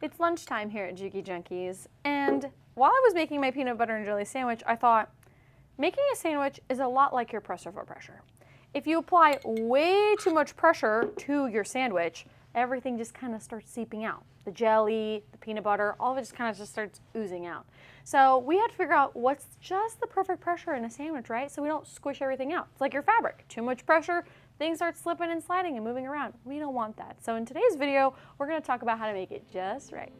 It's lunchtime here at Juki Junkies, and while I was making my peanut butter and jelly sandwich, I thought, making a sandwich is a lot like your presser foot pressure. If you apply way too much pressure to your sandwich, everything just kind of starts seeping out. The jelly, the peanut butter, all of it just kind of just starts oozing out. So we had to figure out what's just the perfect pressure in a sandwich, right? So we don't squish everything out. It's like your fabric. Too much pressure, things start slipping and sliding and moving around. We don't want that. So in today's video, we're going to talk about how to make it just right.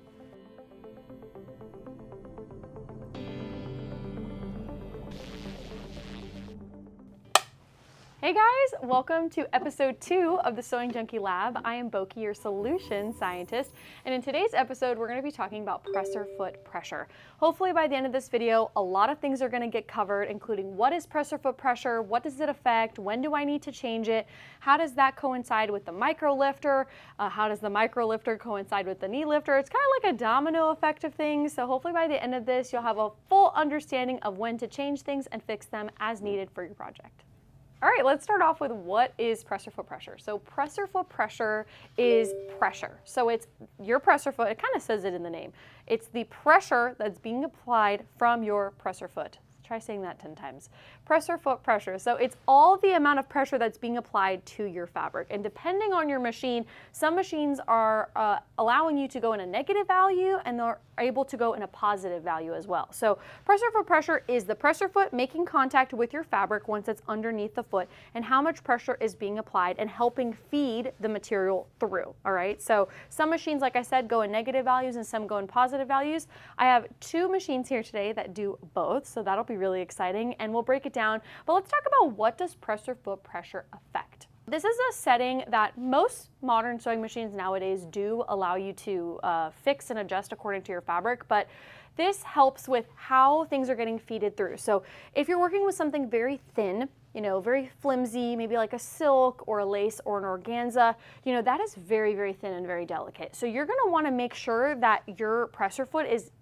Hey guys, welcome to episode 2 of the Sewing Junkie Lab. I am Boki, your solution scientist, and in today's episode we're going to be talking about presser foot pressure. Hopefully by the end of this video, a lot of things are going to get covered, including what is presser foot pressure, what does it affect, when do I need to change it, how does that coincide with the micro lifter, how does the micro lifter coincide with the knee lifter. It's kind of like a domino effect of things, so hopefully by the end of this you'll have a full understanding of when to change things and fix them as needed for your project. All right, let's start off with what is presser foot pressure. So presser foot pressure is pressure. So it's your presser foot, it kind of says it in the name. It's the pressure that's being applied from your presser foot. Try saying that 10 times. Presser foot pressure. So it's all the amount of pressure that's being applied to your fabric. And depending on your machine, some machines are allowing you to go in a negative value and they're able to go in a positive value as well. So presser foot pressure is the presser foot making contact with your fabric once it's underneath the foot and how much pressure is being applied and helping feed the material through. All right. So some machines, like I said, go in negative values and some go in positive values. I have 2 machines here today that do both. So that'll be really exciting and we'll break it down. But let's talk about what does presser foot pressure affect. This is a setting that most modern sewing machines nowadays do allow you to fix and adjust according to your fabric, but this helps with how things are getting feeded through. So if you're working with something very thin, very flimsy, maybe like a silk or a lace or an organza, that is very, very thin and very delicate. So you're gonna wanna make sure that your presser foot is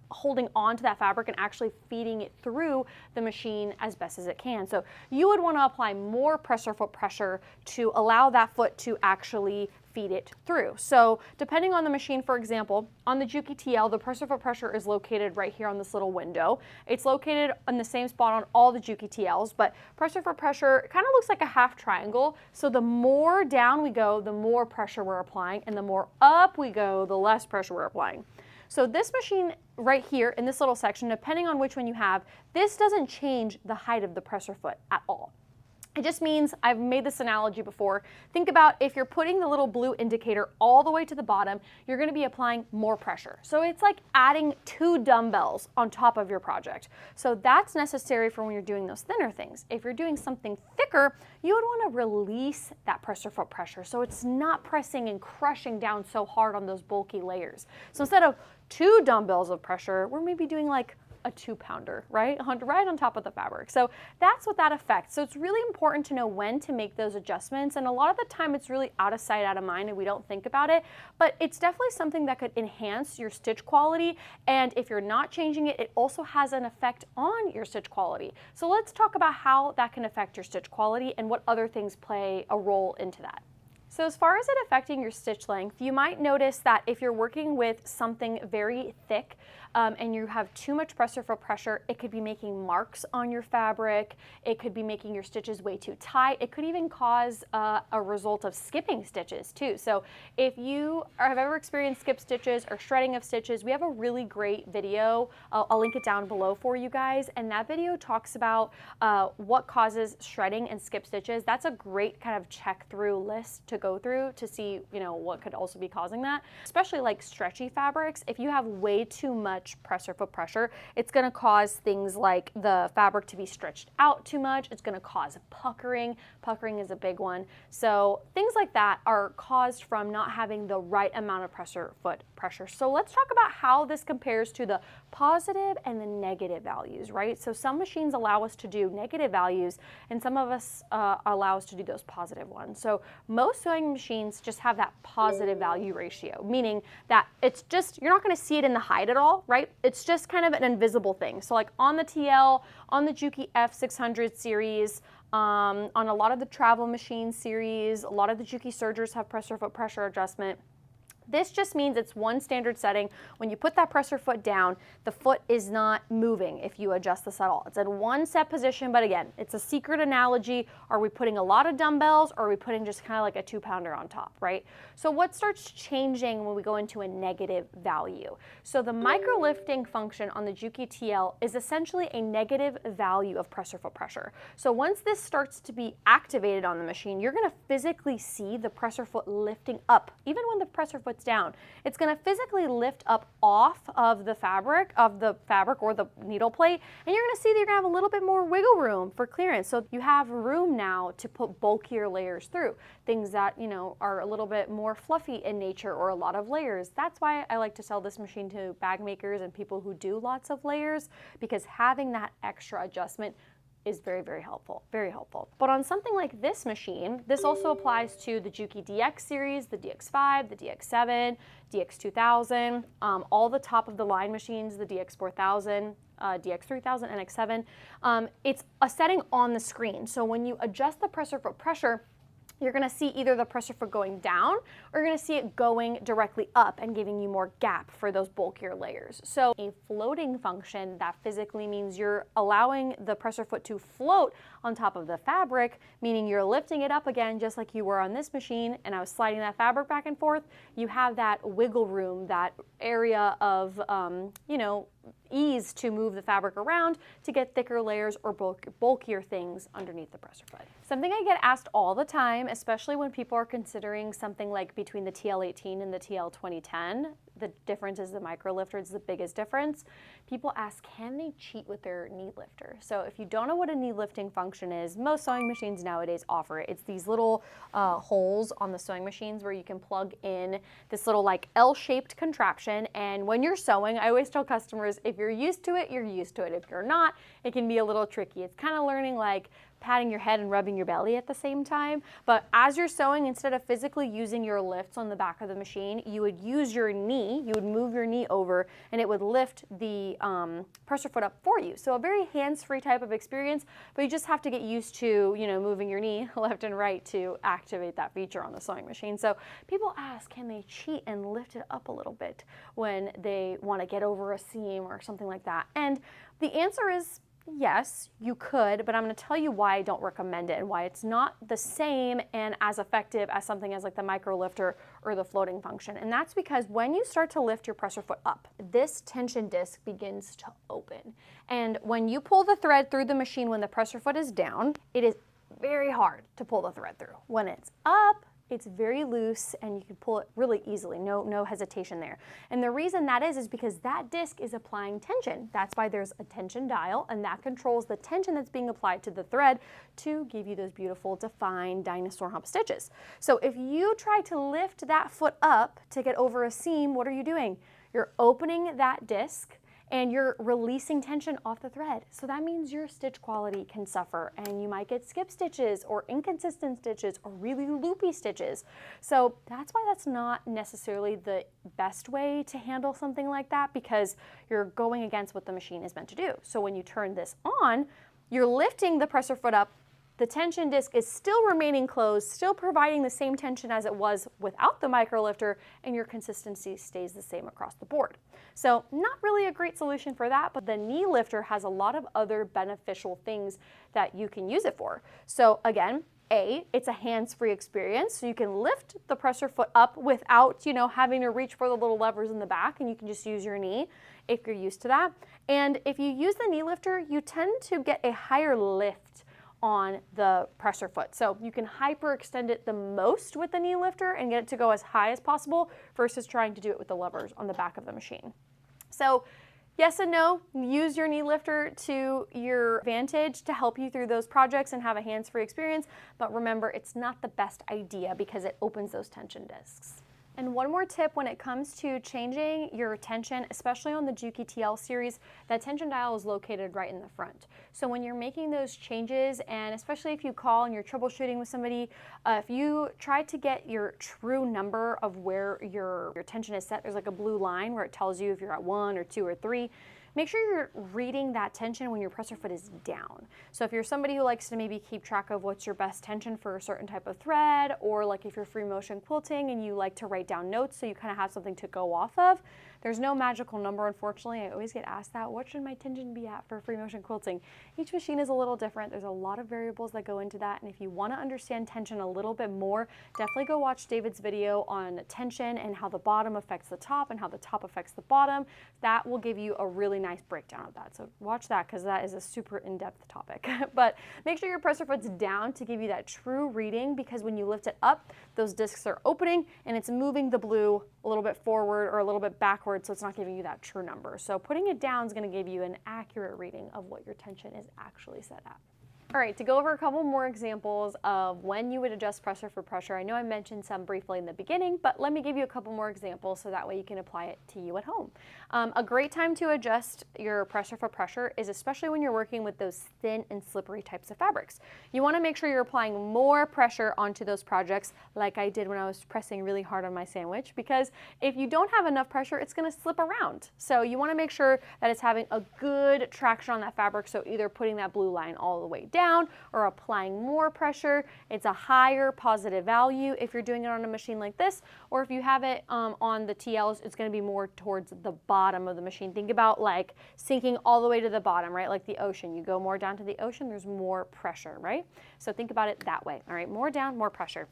holding on to that fabric and actually feeding it through the machine as best as it can. So you would want to apply more presser foot pressure to allow that foot to actually feed it through. So depending on the machine, for example, on the Juki TL, the presser foot pressure is located right here on this little window. It's located in the same spot on all the Juki TLs, but presser foot pressure kind of looks like a half triangle. So the more down we go, the more pressure we're applying, and the more up we go, the less pressure we're applying. So this machine right here in this little section, depending on which one you have, this doesn't change the height of the presser foot at all. It just means, I've made this analogy before, think about if you're putting the little blue indicator all the way to the bottom, you're going to be applying more pressure. So it's like adding 2 dumbbells on top of your project. So that's necessary for when you're doing those thinner things. If you're doing something thicker, you would want to release that presser foot pressure so it's not pressing and crushing down so hard on those bulky layers. So instead of 2 dumbbells of pressure, we're maybe doing like a 2-pounder, right on top of the fabric. So that's what that affects. So it's really important to know when to make those adjustments. And a lot of the time it's really out of sight, out of mind, and we don't think about it. But it's definitely something that could enhance your stitch quality. And if you're not changing it, it also has an effect on your stitch quality. So let's talk about how that can affect your stitch quality and what other things play a role into that. So as far as it affecting your stitch length, you might notice that if you're working with something very thick and you have too much presser foot pressure, it could be making marks on your fabric, it could be making your stitches way too tight, it could even cause a result of skipping stitches too. So if you have ever experienced skip stitches or shredding of stitches, we have a really great video, I'll link it down below for you guys, and that video talks about what causes shredding and skip stitches. That's a great kind of check through list to go through to see what could also be causing that. Especially like stretchy fabrics, if you have way too much presser foot pressure, it's going to cause things like the fabric to be stretched out too much. It's going to cause puckering. Puckering is a big one. So things like that are caused from not having the right amount of presser foot pressure. So let's talk about how this compares to the positive and the negative values, right? So some machines allow us to do negative values and some of us allow us to do those positive ones. So most sewing machines just have that positive value ratio, meaning that it's just, you're not going to see it in the hide at all, right? It's just kind of an invisible thing. So like on the TL, on the Juki F600 series, on a lot of the travel machine series, a lot of the Juki sergers have presser foot pressure adjustment. This just means it's one standard setting. When you put that presser foot down, the foot is not moving if you adjust this at all. It's in one set position, but again, it's a secret analogy. Are we putting a lot of dumbbells, or are we putting just kind of like a 2-pounder on top, right? So what starts changing when we go into a negative value? So the micro lifting function on the Juki TL is essentially a negative value of presser foot pressure. So once this starts to be activated on the machine, you're gonna physically see the presser foot lifting up, even when the presser foot down. It's going to physically lift up off of the fabric or the needle plate, and you're going to see that you're going to have a little bit more wiggle room for clearance. So you have room now to put bulkier layers through, things that, you know, are a little bit more fluffy in nature or a lot of layers. That's why I like to sell this machine to bag makers and people who do lots of layers, because having that extra adjustment is very, very helpful, very helpful. But on something like this machine, this also applies to the Juki DX series, the DX5, the DX7, DX2000, all the top of the line machines, the DX4000, DX3000, and X7. It's a setting on the screen. So when you adjust the presser foot pressure, you're going to see either the presser foot going down, or you're going to see it going directly up and giving you more gap for those bulkier layers. So a floating function, that physically means you're allowing the presser foot to float on top of the fabric, meaning you're lifting it up again just like you were on this machine, and I was sliding that fabric back and forth. You have that wiggle room, that area of, you know, ease to move the fabric around to get thicker layers or bulkier things underneath the presser foot. Something I get asked all the time, especially when people are considering something like between the TL-18 and the TL-2010, the difference is the micro lifter. It's the biggest difference. People ask, can they cheat with their knee lifter? So if you don't know what a knee lifting function is, most sewing machines nowadays offer it. It's these little holes on the sewing machines where you can plug in this little like L-shaped contraption. And when you're sewing, I always tell customers, if you're used to it, you're used to it. If you're not, it can be a little tricky. It's kind of learning like patting your head and rubbing your belly at the same time. But as you're sewing, instead of physically using your lifts on the back of the machine, you would use your knee, you would move your knee over, and it would lift the presser foot up for you. So a very hands-free type of experience, but you just have to get used to, you know, moving your knee left and right to activate that feature on the sewing machine. So people ask, can they cheat and lift it up a little bit when they want to get over a seam or something like that? And the answer is, yes, you could, but I'm going to tell you why I don't recommend it and why it's not the same and as effective as something as like the micro lifter or the floating function. And that's because when you start to lift your presser foot up, this tension disc begins to open. And when you pull the thread through the machine when the presser foot is down, it is very hard to pull the thread through. When it's up, it's very loose and you can pull it really easily, no hesitation there. And the reason that is because that disc is applying tension. That's why there's a tension dial, and that controls the tension that's being applied to the thread to give you those beautiful defined dinosaur hump stitches. So if you try to lift that foot up to get over a seam, what are you doing? You're opening that disc and you're releasing tension off the thread. So that means your stitch quality can suffer, and you might get skip stitches or inconsistent stitches or really loopy stitches. So that's why that's not necessarily the best way to handle something like that, because you're going against what the machine is meant to do. So when you turn this on, you're lifting the presser foot up. The tension disc is still remaining closed, still providing the same tension as it was without the micro lifter, and your consistency stays the same across the board. So not really a great solution for that, but the knee lifter has a lot of other beneficial things that you can use it for. So again, it's a hands-free experience, so you can lift the presser foot up without, you know, having to reach for the little levers in the back, and you can just use your knee if you're used to that. And if you use the knee lifter, you tend to get a higher lift on the presser foot. So you can hyperextend it the most with the knee lifter and get it to go as high as possible versus trying to do it with the levers on the back of the machine. So yes and no, use your knee lifter to your advantage to help you through those projects and have a hands-free experience, but remember, it's not the best idea because it opens those tension discs. And one more tip when it comes to changing your tension, especially on the Juki TL series, that tension dial is located right in the front. So when you're making those changes, and especially if you call and you're troubleshooting with somebody, if you try to get your true number of where your tension is set, there's like a blue line where it tells you if you're at 1 or 2 or 3. make sure you're reading that tension when your presser foot is down. So if you're somebody who likes to maybe keep track of what's your best tension for a certain type of thread, or like if you're free motion quilting and you like to write down notes so you kind of have something to go off of, there's no magical number, unfortunately. I always get asked that, what should my tension be at for free motion quilting? Each machine is a little different. There's a lot of variables that go into that, and if you want to understand tension a little bit more, definitely go watch David's video on tension and how the bottom affects the top and how the top affects the bottom. That will give you a really nice breakdown of that. So watch that, because that is a super in-depth topic. But make sure your presser foot's down to give you that true reading, because when you lift it up, those discs are opening and it's moving the blue a little bit forward or a little bit backward, so it's not giving you that true number. So putting it down is going to give you an accurate reading of what your tension is actually set at. All right, to go over a couple more examples of when you would adjust presser for pressure. I know I mentioned some briefly in the beginning, but let me give you a couple more examples so that way you can apply it to you at home. A great time to adjust your presser for pressure is especially when you're working with those thin and slippery types of fabrics. You want to make sure you're applying more pressure onto those projects, like I did when I was pressing really hard on my sandwich, because if you don't have enough pressure, it's going to slip around. So you want to make sure that it's having a good traction on that fabric, so either putting that blue line all the way down or applying more pressure. It's a higher positive value if you're doing it on a machine like this, or if you have it on the TLs, it's going to be more towards the bottom of the machine. Think about like sinking all the way to the bottom, right? Like the ocean. You go more down to the ocean, there's more pressure, right? So think about it that way. All right, more down, more pressure.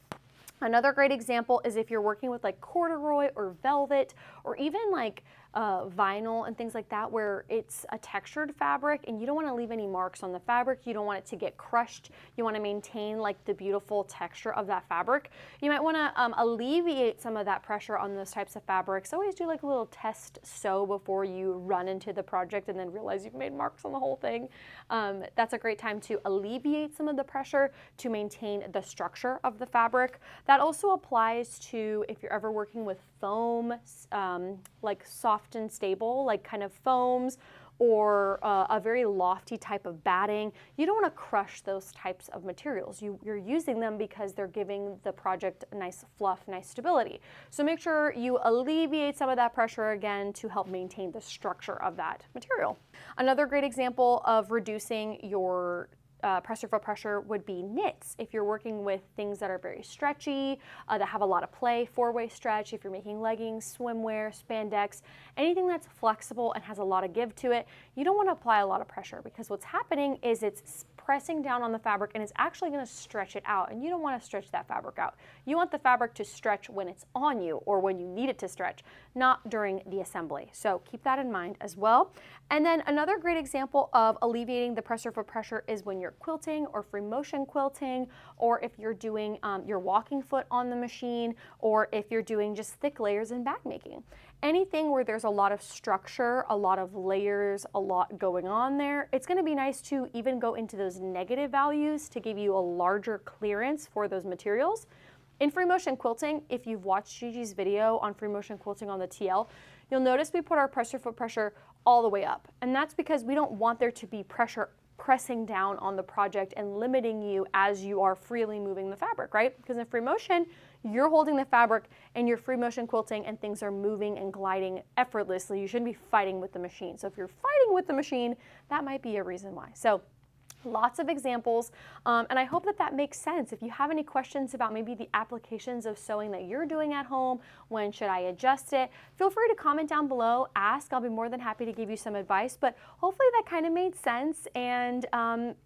Another great example is if you're working with like corduroy or velvet, or even like vinyl and things like that, where it's a textured fabric and you don't want to leave any marks on the fabric. You don't want it to get crushed. You want to maintain like the beautiful texture of that fabric. You might want to alleviate some of that pressure on those types of fabrics. Always do like a little test sew before you run into the project and then realize you've made marks on the whole thing. That's a great time to alleviate some of the pressure to maintain the structure of the fabric. That also applies to if you're ever working with foam, like soft and stable, like kind of foams, or a very lofty type of batting. You don't want to crush those types of materials. You're using them because they're giving the project a nice fluff, nice stability. So make sure you alleviate some of that pressure again to help maintain the structure of that material. Another great example of reducing your presser foot pressure would be knits. If you're working with things that are very stretchy, that have a lot of play, four-way stretch, if you're making leggings, swimwear, spandex, anything that's flexible and has a lot of give to it, you don't want to apply a lot of pressure, because what's happening is it's pressing down on the fabric and it's actually going to stretch it out, and you don't want to stretch that fabric out. You want the fabric to stretch when it's on you or when you need it to stretch, not during the assembly. So keep that in mind as well. And then another great example of alleviating the presser foot pressure is when you're quilting or free motion quilting, or if you're doing your walking foot on the machine, or if you're doing just thick layers in bag making. Anything where there's a lot of structure, a lot of layers, a lot going on there, it's going to be nice to even go into those negative values to give you a larger clearance for those materials. In free motion quilting, if you've watched Gigi's video on free motion quilting on the TL, you'll notice we put our presser foot pressure all the way up. And that's because we don't want there to be pressure pressing down on the project and limiting you as you are freely moving the fabric, right? Because in free motion, you're holding the fabric and you're free motion quilting and things are moving and gliding effortlessly. You shouldn't be fighting with the machine. So if you're fighting with the machine, that might be a reason why. So lots of examples, and I hope that that makes sense. If you have any questions about maybe the applications of sewing that you're doing at home, when should I adjust it, feel free to comment down below, ask. I'll be more than happy to give you some advice, but hopefully that kind of made sense and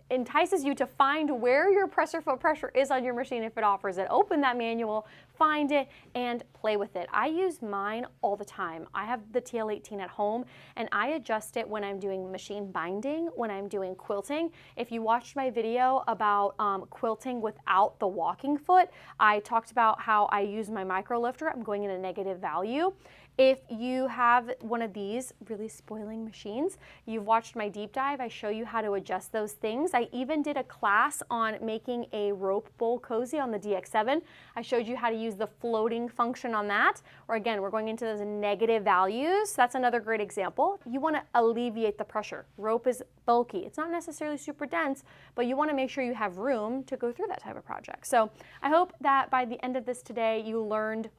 entices you to find where your presser foot pressure is on your machine if it offers it. Open that manual, find it, and play with it. I use mine all the time. I have the TL-18 at home, and I adjust it when I'm doing machine binding, when I'm doing quilting. If you watched my video about quilting without the walking foot, I talked about how I use my micro lifter. I'm going in a negative value. If you have one of these really spoiling machines, you've watched my deep dive. I show you how to adjust those things. I even did a class on making a rope bowl cozy on the DX7. I showed you how to use the floating function on that, or again, we're going into those negative values. That's another great example. You want to alleviate the pressure. Rope is bulky. It's not necessarily super dense, but you want to make sure you have room to go through that type of project. So I hope that by the end of this today, you learned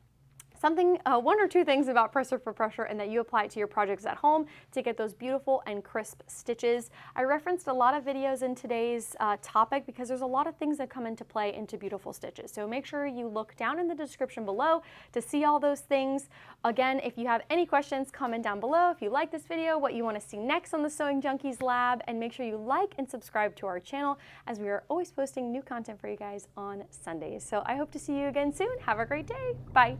one or two things about Presser for Pressure, and that you apply it to your projects at home to get those beautiful and crisp stitches. I referenced a lot of videos in today's topic because there's a lot of things that come into play into beautiful stitches. So make sure you look down in the description below to see all those things. Again, if you have any questions, comment down below. If you like this video, what you want to see next on the Sewing Junkies Lab, and make sure you like and subscribe to our channel as we are always posting new content for you guys on Sundays. So I hope to see you again soon. Have a great day. Bye.